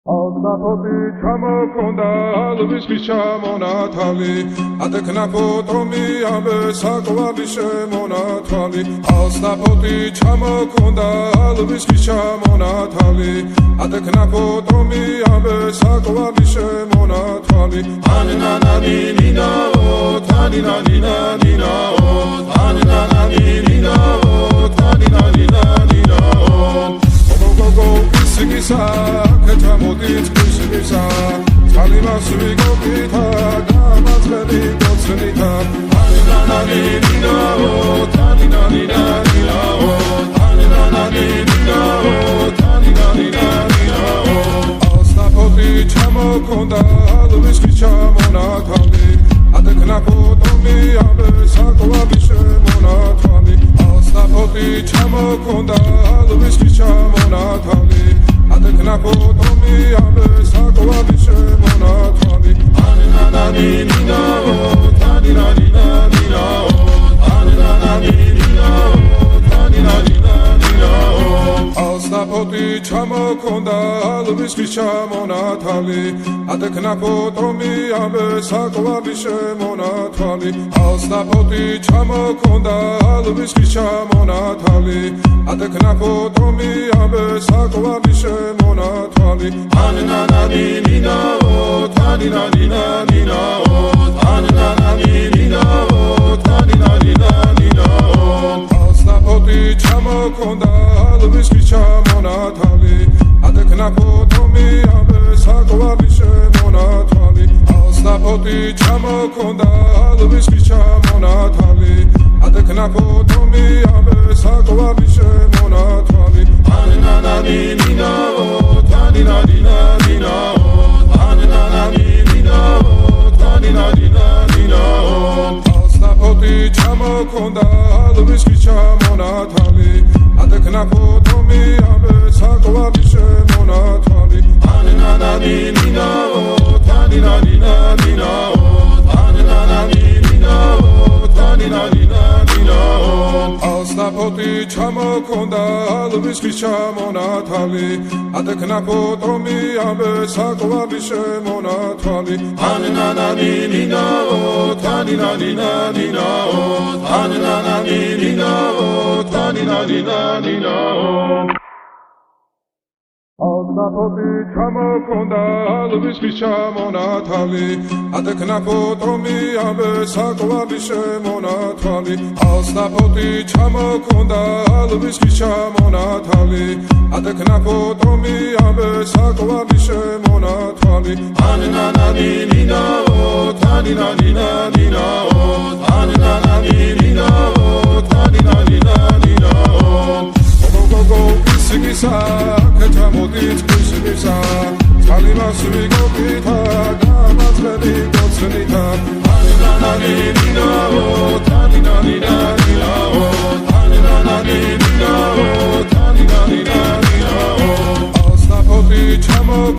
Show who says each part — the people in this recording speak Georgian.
Speaker 1: Alnapoti ჩამოქონდა ალვისის ჩამონათალი ატექნა ფოტომი ამე საკვალი შემონათალი ალნაპoti ჩამოქონდა ალვისის ჩამონათალი ატექნა ფოტომი ამე საკვალი შემონათალი ანანანინინაო თანინანინანინაო ანანანინინაო თანინანინანინაო გოგო ისგისა კეთამოდით ისგისა წალიმას ვიგოქითა გამაწყები გოცნითა ანანანინინაო თანინანინანინაო ანანანინინაო თანინანინანინაო ალნაპoti ჩამოქონდა ალვისის ჩამონათალი ატექნა ფოტომი ამე საკვალი შემონათალი ალნაპoti ჩამოქონდა ალვისის ჩამონათალი ატექნა ფოტომი ამე საკვალი შემონათალი ანანანინინაო თანინანინანინაო ანანანინინაო თანინანინანინაო ალნაპoti ჩამოქონდა ალვისის ჩამონათალი ატექნა ფოტომი ამე საკვალი შემონათალი ალნაპoti ჩამოქონდა ალვისის ჩამონათალი ატექნა ფოტომი ამე საკვალი შემონათალი ანანანინინაო თანინანინანინაო ანანანინინაო თანინანინანინაო ალნაპoti ჩამოქონდა ალვისის ჩამონათალი ატექნა ფოტომი ამე საკვალი შემონათალი ალნაპoti ჩამოქონდა ალვისის ჩამონათალი ატექნა ფოტომი ამე საკვალი შემონათალი ანანანინინაო თანინანინანინაო ანანანინინაო თანინანინანინაო ალნაპoti ჩამოქონდა ალვისის ჩამონათალი ატექნა ფოტომი ამე საკვალი შემონათალი ანანანინინაო თანინანინანინაო ანანანინინაო თანინანინანინაო ალნაპoti ჩამოქონდა ალვისის ჩამონათალი ატექნა ფოტომი ამე საკვალი შემონათალი ანანანინინაო თანინანინანინაო ანანანინინაო თანინანინანინაო ალნაპoti ჩამოქონდა ალვისის ჩამონათალი ატექნა ფოტომი ამე საკვალი შემონათალი ალნაპoti ჩამოქონდა ალვისის ჩამონათალი ატექნა ფოტომი ამე საკვალი შემონათალი ანანანინინაო თანინანინანინაო ანანანინინაო თანინანინანინაო გოგო ისგისა კეთამოდით ისგისა წალიმას ვიგოქითა გამაწყები გოცნითა ანანანინინაო